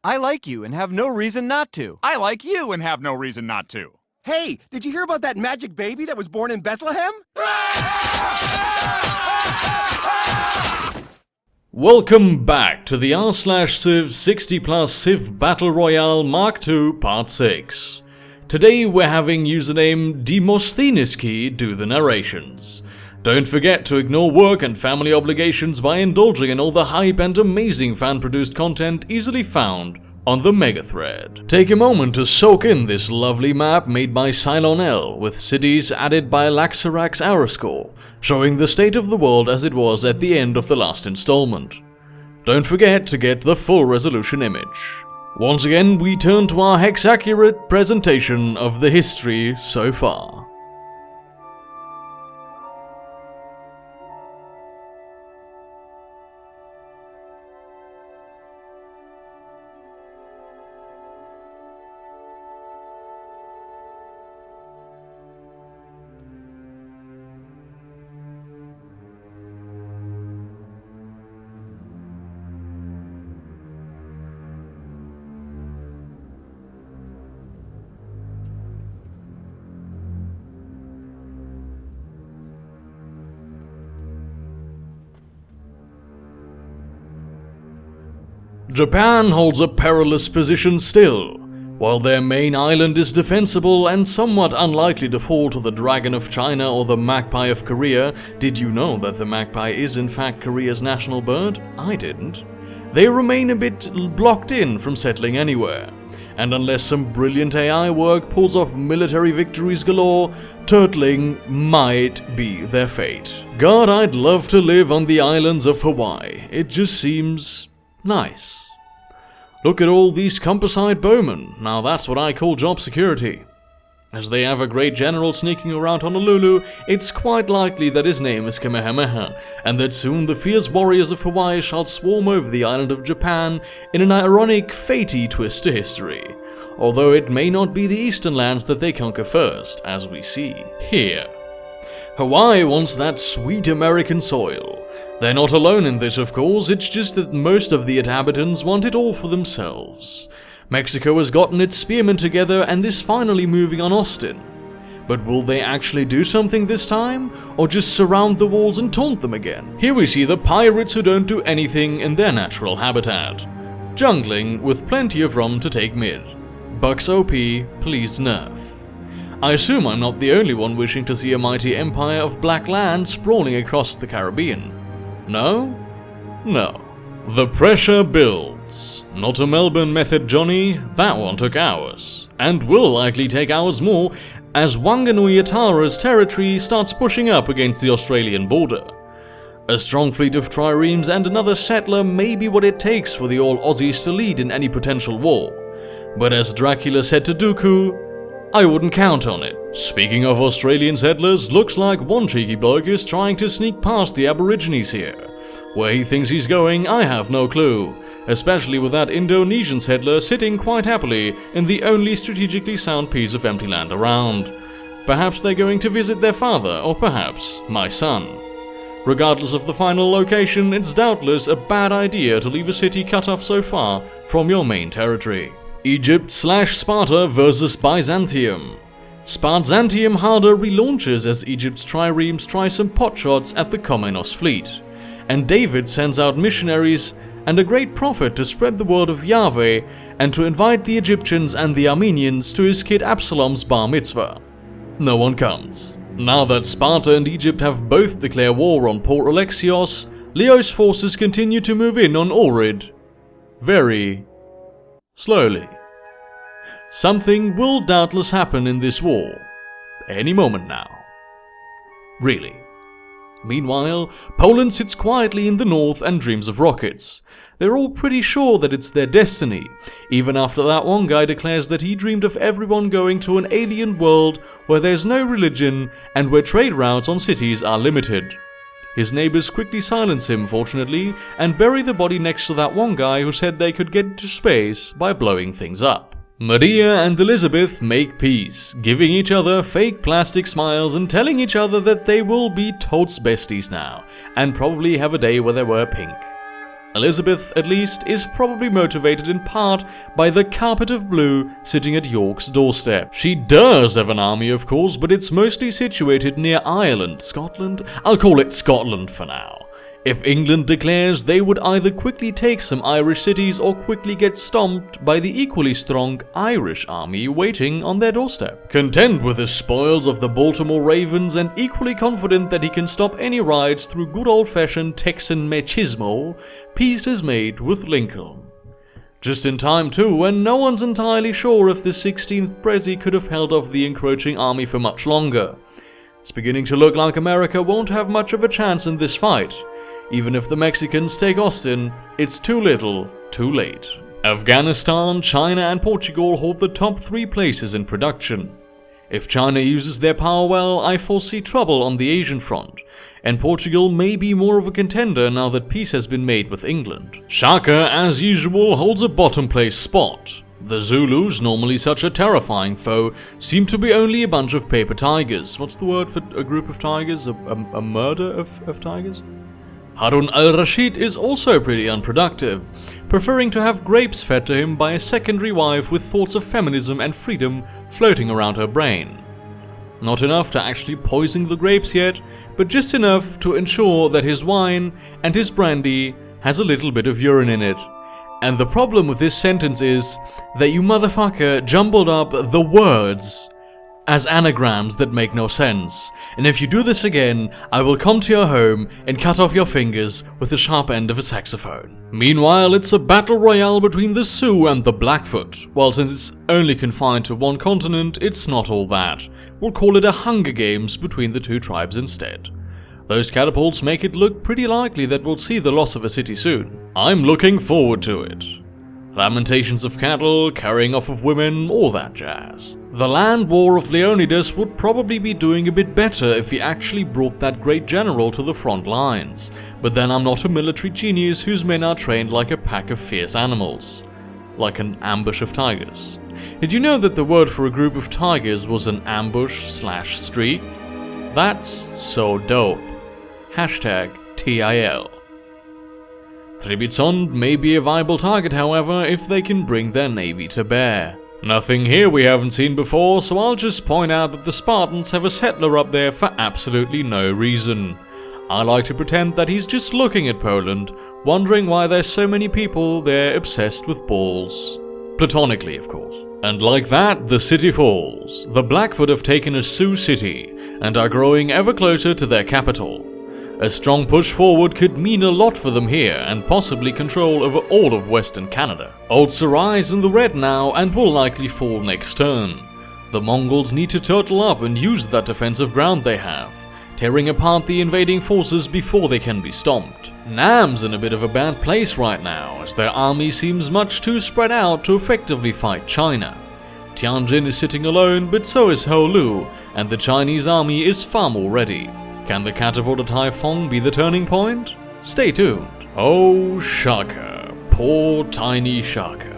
I like you and have no reason not to. I like you and have no reason not to. Hey, did you hear about that magic baby that was born in Bethlehem? Welcome back to the r/Civ 60 plus Civ Battle Royale Mark II Part 6. Today we're having username Demosthenisky do the narrations. Don't forget to ignore work and family obligations by indulging in all the hype and amazing fan-produced content easily found on the Megathread. Take a moment to soak in this lovely map made by Cylon with cities added by Laxarax Arascore, showing the state of the world as it was at the end of the last installment. Don't forget to get the full resolution image. Once again, we turn to our hex-accurate presentation of the history so far. Japan holds a perilous position still. While their main island is defensible and somewhat unlikely to fall to the Dragon of China or the Magpie of Korea, did you know that the magpie is in fact Korea's national bird? I didn't. They remain a bit blocked in from settling anywhere. And unless some brilliant AI work pulls off military victories galore, turtling might be their fate. God, I'd love to live on the islands of Hawaii. It just seems nice. Look at all these composite bowmen. Now that's what I call job security. As they have a great general sneaking around Honolulu, it's quite likely that his name is Kamehameha, and that soon the fierce warriors of Hawaii shall swarm over the island of Japan in an ironic, fatey twist to history. Although it may not be the eastern lands that they conquer first, as we see here. Hawaii wants that sweet American soil. They're not alone in this, of course, it's just that most of the inhabitants want it all for themselves. Mexico has gotten its spearmen together and is finally moving on Austin. But will they actually do something this time, or just surround the walls and taunt them again? Here we see the pirates who don't do anything in their natural habitat. Jungling with plenty of rum to take mid. Bucks OP, please nerf. I assume I'm not the only one wishing to see a mighty empire of black land sprawling across the Caribbean. No? No. The pressure builds. Not a Melbourne method, Johnny. That one took hours. And will likely take hours more as Wanganui-Atara's territory starts pushing up against the Australian border. A strong fleet of triremes and another settler may be what it takes for the all-Aussies to lead in any potential war. But as Dracula said to Dooku, I wouldn't count on it. Speaking of Australian settlers, looks like one cheeky bloke is trying to sneak past the Aborigines here. Where he thinks he's going, I have no clue. Especially with that Indonesian settler sitting quite happily in the only strategically sound piece of empty land around. Perhaps they're going to visit their father, or perhaps my son. Regardless of the final location, it's doubtless a bad idea to leave a city cut off so far from your main territory. Egypt/Sparta versus Byzantium. Spartantium harder relaunches as Egypt's triremes try some potshots at the Komnenos fleet, and David sends out missionaries and a great prophet to spread the word of Yahweh and to invite the Egyptians and the Armenians to his kid Absalom's bar mitzvah. No one comes. Now that Sparta and Egypt have both declared war on Port Alexios, Leo's forces continue to move in on Ohrid. Very slowly. Something will doubtless happen in this war. Any moment now. Really. Meanwhile, Poland sits quietly in the north and dreams of rockets. They're all pretty sure that it's their destiny, even after that one guy declares that he dreamed of everyone going to an alien world where there's no religion and where trade routes on cities are limited. His neighbors quickly silence him, fortunately, and bury the body next to that one guy who said they could get into space by blowing things up. Maria and Elizabeth make peace, giving each other fake plastic smiles and telling each other that they will be totes besties now, and probably have a day where they wear pink. Elizabeth, at least, is probably motivated in part by the carpet of blue sitting at York's doorstep. She does have an army, of course, but it's mostly situated near Ireland. Scotland? I'll call it Scotland for now. If England declares, they would either quickly take some Irish cities or quickly get stomped by the equally strong Irish army waiting on their doorstep. Content with the spoils of the Baltimore Ravens and equally confident that he can stop any riots through good old-fashioned Texan machismo, peace is made with Lincoln. Just in time too, when no one's entirely sure if the 16th Prezi could have held off the encroaching army for much longer. It's beginning to look like America won't have much of a chance in this fight. Even if the Mexicans take Austin, it's too little, too late. Afghanistan, China and Portugal hold the top 3 places in production. If China uses their power well, I foresee trouble on the Asian front, and Portugal may be more of a contender now that peace has been made with England. Shaka, as usual, holds a bottom place spot. The Zulus, normally such a terrifying foe, seem to be only a bunch of paper tigers. What's the word for a group of tigers? A murder of tigers? Harun al-Rashid is also pretty unproductive, preferring to have grapes fed to him by a secondary wife with thoughts of feminism and freedom floating around her brain. Not enough to actually poison the grapes yet, but just enough to ensure that his wine and his brandy has a little bit of urine in it. And the problem with this sentence is that you motherfucker jumbled up the words as anagrams that make no sense. And if you do this again, I will come to your home and cut off your fingers with the sharp end of a saxophone. Meanwhile, it's a battle royale between the Sioux and the Blackfoot. While since it's only confined to one continent, it's not all that. We'll call it a Hunger Games between the 2 tribes instead. Those catapults make it look pretty likely that we'll see the loss of a city soon. I'm looking forward to it. Lamentations of cattle, carrying off of women, all that jazz. The land war of Leonidas would probably be doing a bit better if he actually brought that great general to the front lines, but then I'm not a military genius whose men are trained like a pack of fierce animals. Like an ambush of tigers. Did you know that the word for a group of tigers was an ambush/streak? That's so dope. #TIL. 3-Bitsond may be a viable target, however, if they can bring their navy to bear. Nothing here we haven't seen before, so I'll just point out that the Spartans have a settler up there for absolutely no reason. I like to pretend that he's just looking at Poland, wondering why there's so many people there obsessed with balls. Platonically, of course. And like that, the city falls. The Blackfoot have taken a Sioux city, and are growing ever closer to their capital. A strong push forward could mean a lot for them here, and possibly control over all of Western Canada. Old Sarai's in the red now, and will likely fall next turn. The Mongols need to turtle up and use that defensive ground they have, tearing apart the invading forces before they can be stomped. Nam's in a bit of a bad place right now, as their army seems much too spread out to effectively fight China. Tianjin is sitting alone, but so is Holu, and the Chinese army is far more ready. Can the catapult at Haiphong be the turning point? Stay tuned. Oh, Shaka. Poor tiny Shaka.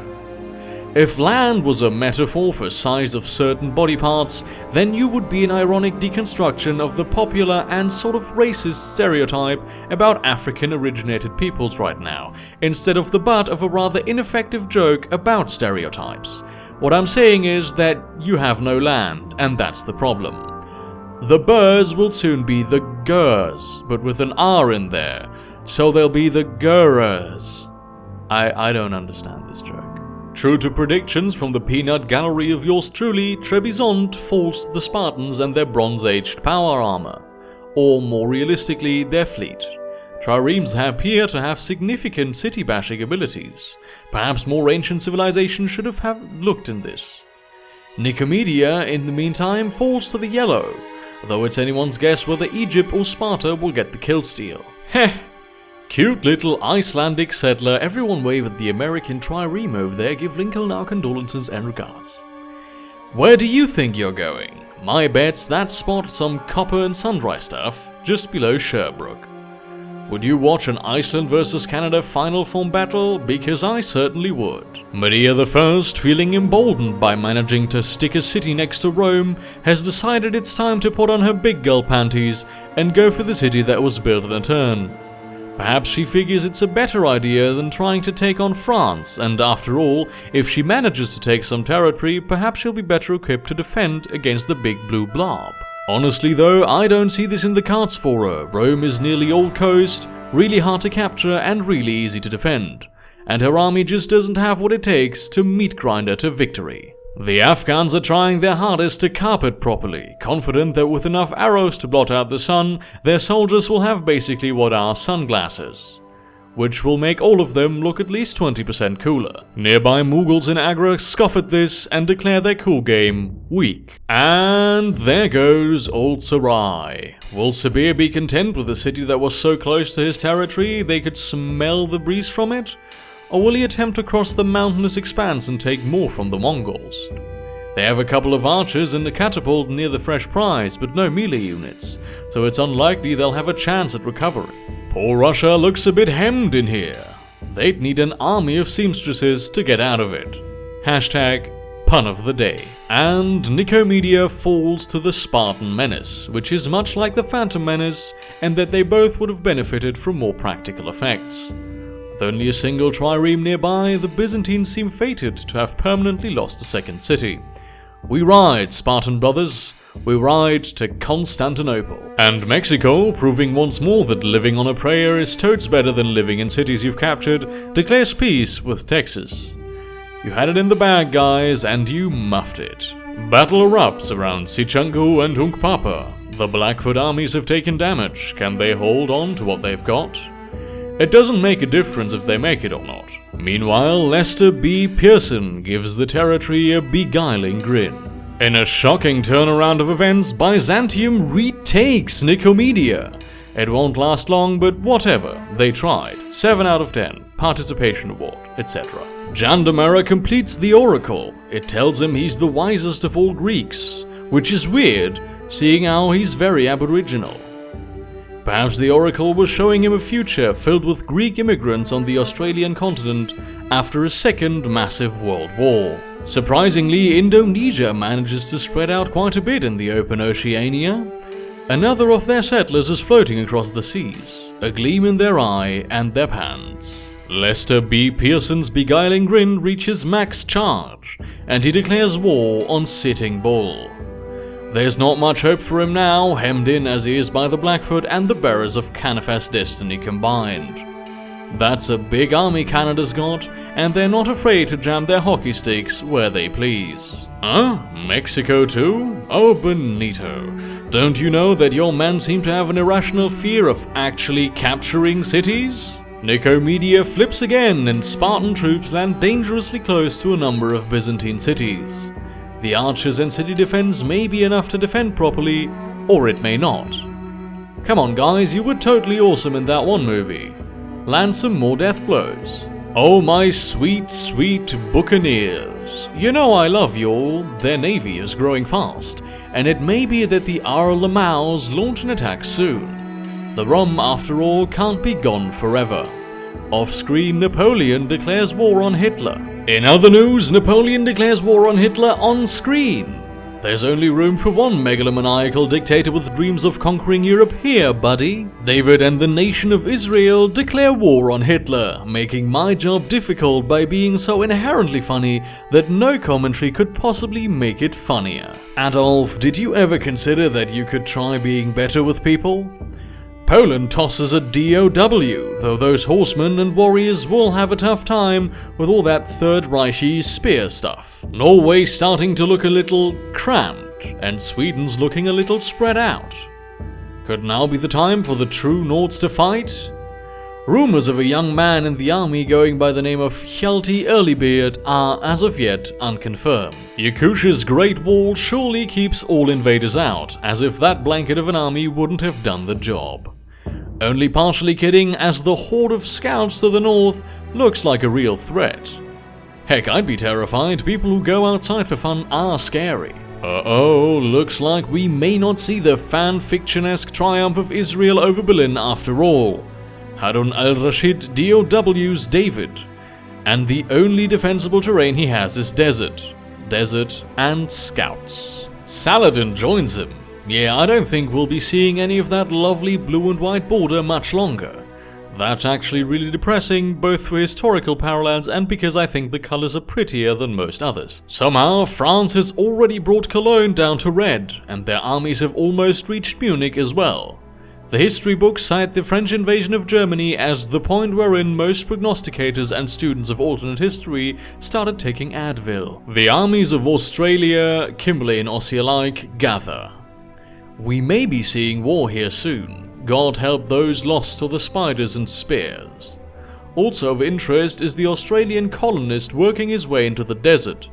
If land was a metaphor for size of certain body parts, then you would be an ironic deconstruction of the popular and sort of racist stereotype about African-originated peoples right now, instead of the butt of a rather ineffective joke about stereotypes. What I'm saying is that you have no land, and that's the problem. The Burrs will soon be the Gurs, but with an R in there, so they'll be the Gurers. I don't understand this joke. True to predictions from the peanut gallery of yours truly, Trebizond falls to the Spartans and their bronze-aged power armor, or more realistically, their fleet. Triremes appear to have significant city-bashing abilities. Perhaps more ancient civilizations should have looked in this. Nicomedia, in the meantime, falls to the yellow, though it's anyone's guess whether Egypt or Sparta will get the killsteal. Heh! Cute little Icelandic settler, everyone wave at the American trireme over there, give Lincoln our condolences and regards. Where do you think you're going? My bet's that spot some copper and sundry stuff, just below Sherbrooke. Would you watch an Iceland vs Canada final form battle? Because I certainly would. Maria I, feeling emboldened by managing to stick a city next to Rome, has decided it's time to put on her big girl panties and go for the city that was built in a turn. Perhaps she figures it's a better idea than trying to take on France, and after all, if she manages to take some territory, perhaps she'll be better equipped to defend against the big blue blob. Honestly though, I don't see this in the cards for her. Rome is nearly all coast, really hard to capture and really easy to defend, and her army just doesn't have what it takes to meat grinder to victory. The Afghans are trying their hardest to carpet properly, confident that with enough arrows to blot out the sun, their soldiers will have basically what are sunglasses, which will make all of them look at least 20% cooler. Nearby Mughals in Agra scoff at this and declare their cool game weak. And there goes old Sarai. Will Sabir be content with a city that was so close to his territory they could smell the breeze from it? Or will he attempt to cross the mountainous expanse and take more from the Mongols? They have a couple of archers and a catapult near the fresh prize, but no melee units, so it's unlikely they'll have a chance at recovery. Poor Russia looks a bit hemmed in here. They'd need an army of seamstresses to get out of it. Hashtag pun of the day. And Nicomedia falls to the Spartan menace, which is much like the Phantom Menace, and that they both would have benefited from more practical effects. With only a single trireme nearby, the Byzantines seem fated to have permanently lost a second city. We ride, Spartan brothers. We ride to Constantinople. And Mexico, proving once more that living on a prayer is totes better than living in cities you've captured, declares peace with Texas. You had it in the bag, guys, and you muffed it. Battle erupts around Sichangu and Hunkpapa. The Blackfoot armies have taken damage. Can they hold on to what they've got? It doesn't make a difference if they make it or not. Meanwhile, Lester B. Pearson gives the territory a beguiling grin. In a shocking turnaround of events, Byzantium retakes Nicomedia. It won't last long, but whatever, they tried. 7 out of 10, participation award, etc. Jandamara completes the oracle. It tells him he's the wisest of all Greeks, which is weird, seeing how he's very aboriginal. Perhaps the oracle was showing him a future filled with Greek immigrants on the Australian continent after a second massive world war. Surprisingly, Indonesia manages to spread out quite a bit in the open Oceania. Another of their settlers is floating across the seas, a gleam in their eye and their pants. Lester B. Pearson's beguiling grin reaches max charge, and he declares war on Sitting Bull. There's not much hope for him now, hemmed in as he is by the Blackfoot and the bearers of Canifast Destiny combined. That's a big army Canada's got, and they're not afraid to jam their hockey sticks where they please. Huh? Mexico too? Oh, Benito. Don't you know that your men seem to have an irrational fear of actually capturing cities? Nicomedia flips again, and Spartan troops land dangerously close to a number of Byzantine cities. The archers and city defense may be enough to defend properly, or it may not. Come on guys, you were totally awesome in that one movie. Land some more death blows. Oh my sweet, sweet buccaneers. You know I love you all, their navy is growing fast, and it may be that the Lamaux launch an attack soon. The rum, after all, can't be gone forever. Off-screen, Napoleon declares war on Hitler. In other news, Napoleon declares war on Hitler on screen. There's only room for one megalomaniacal dictator with dreams of conquering Europe here, buddy. David and the nation of Israel declare war on Hitler, making my job difficult by being so inherently funny that no commentary could possibly make it funnier. Adolf, did you ever consider that you could try being better with people? Poland tosses a DOW, though those horsemen and warriors will have a tough time with all that Third Reichy spear stuff. Norway's starting to look a little cramped, and Sweden's looking a little spread out. Could now be the time for the true Nords to fight? Rumors of a young man in the army going by the name of Hjalti Earlybeard are as of yet unconfirmed. Yakusha's Great Wall surely keeps all invaders out, as if that blanket of an army wouldn't have done the job. Only partially kidding, as the horde of scouts to the north looks like a real threat. Heck, I'd be terrified. People who go outside for fun are scary. Uh-oh, looks like we may not see the fan-fiction-esque triumph of Israel over Berlin after all. Harun al-Rashid DOW's David, and the only defensible terrain he has is desert. Desert and scouts. Saladin joins him. Yeah, I don't think we'll be seeing any of that lovely blue and white border much longer. That's actually really depressing, both for historical parallels and because I think the colors are prettier than most others. Somehow, France has already brought Cologne down to red, and their armies have almost reached Munich as well. The history books cite the French invasion of Germany as the point wherein most prognosticators and students of alternate history started taking Advil. The armies of Australia, Kimberley and Aussie alike gather. We may be seeing war here soon. God help those lost to the spiders and spears. Also of interest is the Australian colonist working his way into the desert.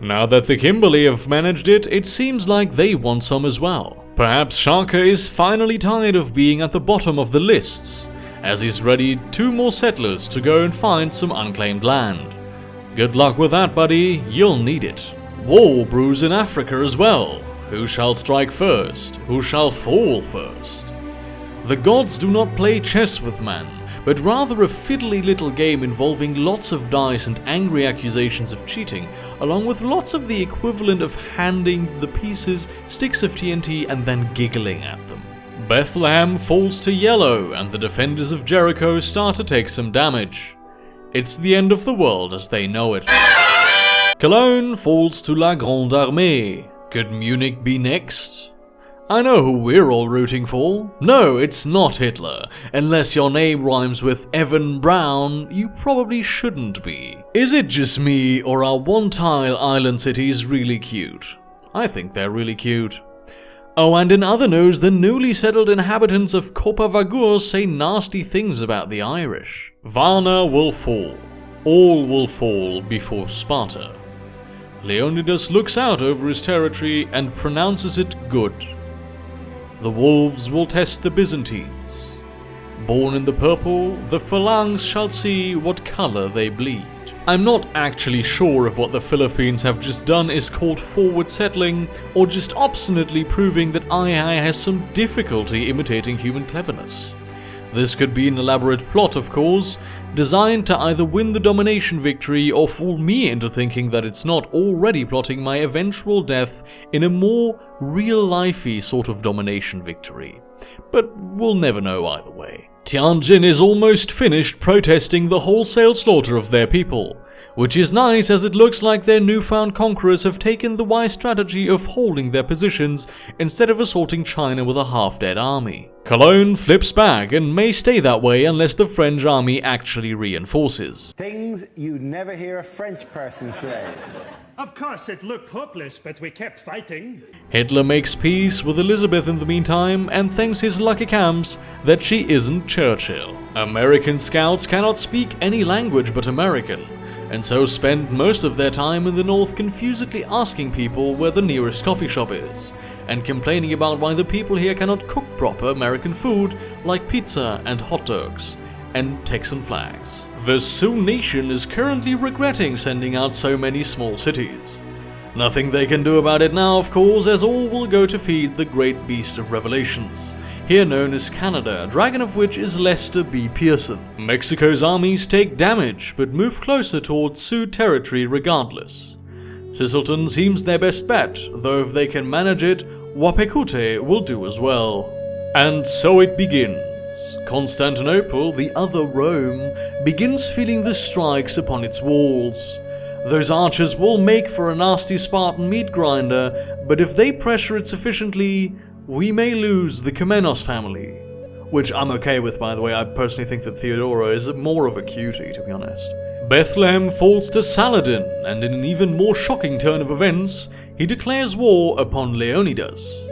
Now that the Kimberley have managed it, it seems like they want some as well. Perhaps Shaka is finally tired of being at the bottom of the lists, as he's readied 2 more settlers to go and find some unclaimed land. Good luck with that, buddy, you'll need it. War brews in Africa as well. Who shall strike first? Who shall fall first? The gods do not play chess with man, but rather a fiddly little game involving lots of dice and angry accusations of cheating, along with lots of the equivalent of handing the pieces sticks of TNT and then giggling at them. Bethlehem falls to yellow, and the defenders of Jericho start to take some damage. It's the end of the world as they know it. Cologne falls to La Grande Armée. Could Munich be next? I know who we're all rooting for. No, it's not Hitler. Unless your name rhymes with Evan Brown, you probably shouldn't be. Is it just me, or are one-tile island cities really cute? I think they're really cute. Oh, and in other news, the newly settled inhabitants of Copavagur say nasty things about the Irish. Varna will fall. All will fall before Sparta. Leonidas looks out over his territory and pronounces it good. The wolves will test the Byzantines. Born in the purple, the phalanx shall see what color they bleed. I'm not actually sure if what the Philippines have just done is called forward settling, or just obstinately proving that II has some difficulty imitating human cleverness. This could be an elaborate plot, of course, designed to either win the domination victory or fool me into thinking that it's not already plotting my eventual death in a more real-lifey sort of domination victory. But we'll never know either way. Tianjin is almost finished protesting the wholesale slaughter of their people, which is nice as it looks like their newfound conquerors have taken the wise strategy of holding their positions instead of assaulting China with a half-dead army. Cologne flips back and may stay that way unless the French army actually reinforces. Things you'd never hear a French person say. Of course it looked hopeless, but we kept fighting. Hitler makes peace with Elizabeth in the meantime and thanks his lucky camps that she isn't Churchill. American scouts cannot speak any language but American, and so spend most of their time in the north confusedly asking people where the nearest coffee shop is, and complaining about why the people here cannot cook proper American food like pizza and hot dogs, and Texan flags. The Sioux Nation is currently regretting sending out so many small cities. Nothing they can do about it now, of course, as all will go to feed the great beast of revelations, here known as Canada, dragon of which is Lester B. Pearson. Mexico's armies take damage, but move closer towards Sioux territory regardless. Sisselton seems their best bet, though if they can manage it, Wapekute will do as well. And so it begins. Constantinople, the other Rome, begins feeling the strikes upon its walls. Those archers will make for a nasty Spartan meat grinder, but if they pressure it sufficiently, we may lose the Komnenos family. Which I'm okay with, by the way. I personally think that Theodora is more of a cutie, to be honest. Bethlehem falls to Saladin, and in an even more shocking turn of events, he declares war upon Leonidas.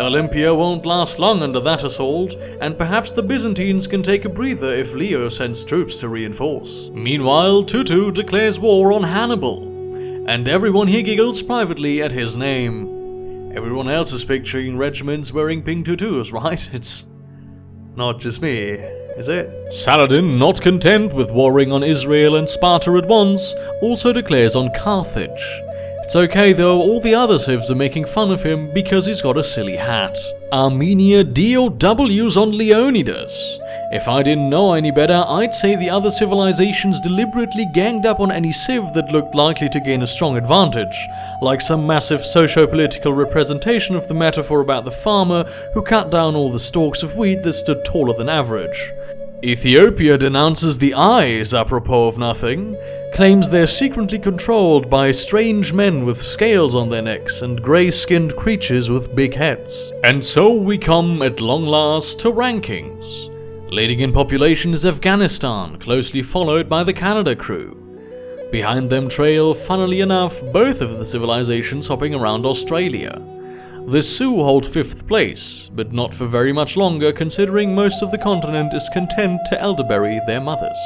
Olympia won't last long under that assault, and perhaps the Byzantines can take a breather if Leo sends troops to reinforce. Meanwhile, Tutu declares war on Hannibal, and everyone here giggles privately at his name. Everyone else is picturing regiments wearing pink tutus, right? It's not just me, is it? Saladin, not content with warring on Israel and Sparta at once, also declares on Carthage. It's okay though, all the other civs are making fun of him because he's got a silly hat. Armenia DOWs on Leonidas. If I didn't know any better, I'd say the other civilizations deliberately ganged up on any civ that looked likely to gain a strong advantage, like some massive socio-political representation of the metaphor about the farmer who cut down all the stalks of wheat that stood taller than average. Ethiopia denounces the eyes apropos of nothing, claims they're secretly controlled by strange men with scales on their necks and grey-skinned creatures with big heads. And so we come at long last to rankings. Leading in population is Afghanistan, closely followed by the Canada crew. Behind them trail, funnily enough, both of the civilizations hopping around Australia. The Sioux hold 5th place, but not for very much longer considering most of the continent is content to elderberry their mothers.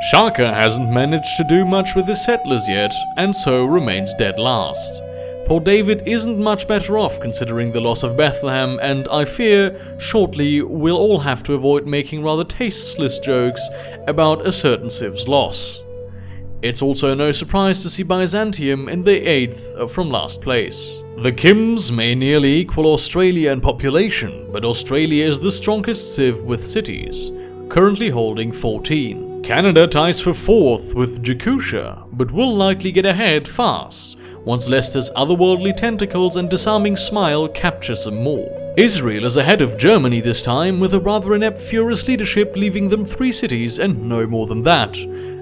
Shaka hasn't managed to do much with his settlers yet, and so remains dead last. Port David isn't much better off considering the loss of Bethlehem, and I fear shortly we'll all have to avoid making rather tasteless jokes about a certain civ's loss. It's also no surprise to see Byzantium in the 8th from last place. The Kims may nearly equal Australia in population, but Australia is the strongest civ with cities, currently holding 14. Canada ties for 4th with Jakusha, but will likely get ahead fast once Leicester's otherworldly tentacles and disarming smile capture some more. Israel is ahead of Germany this time, with a rather inept Furious leadership leaving them 3 cities and no more than that.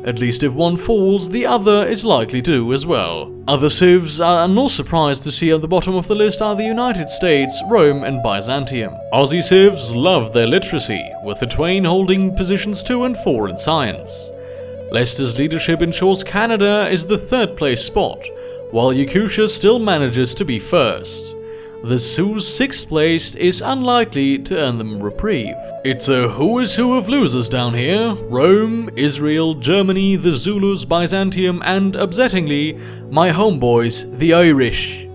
At least if one falls, the other is likely to as well. Other civs I'm not surprised to see at the bottom of the list are the United States, Rome and Byzantium. Aussie civs love their literacy, with the twain holding positions 2 and 4 in science. Leicester's leadership ensures Canada is the 3rd place spot, while Yakusha still manages to be 1st. The Sioux's 6th place is unlikely to earn them a reprieve. It's a who is who of losers down here: Rome, Israel, Germany, the Zulus, Byzantium, and, upsettingly, my homeboys, the Irish.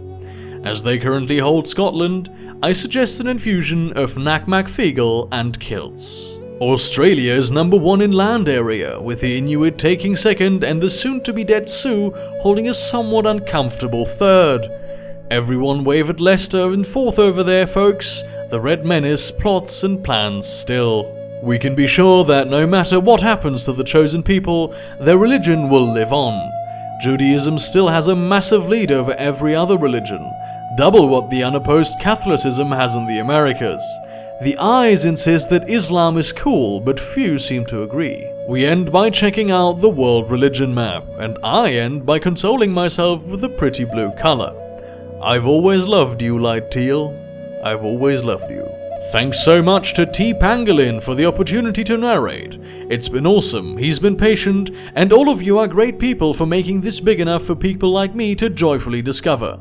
As they currently hold Scotland, I suggest an infusion of Mk2 and kilts. Australia is number 1 in land area, with the Inuit taking 2nd and the soon-to-be-dead Sioux holding a somewhat uncomfortable 3rd. Everyone wave at Leicester in 4th over there, folks. The Red Menace plots and plans still. We can be sure that no matter what happens to the chosen people, their religion will live on. Judaism still has a massive lead over every other religion, double what the unopposed Catholicism has in the Americas. The eyes insist that Islam is cool, but few seem to agree. We end by checking out the world religion map, and I end by consoling myself with a pretty blue color. I've always loved you, Light Teal. I've always loved you. Thanks so much to TPangolin for the opportunity to narrate. It's been awesome, he's been patient, and all of you are great people for making this big enough for people like me to joyfully discover.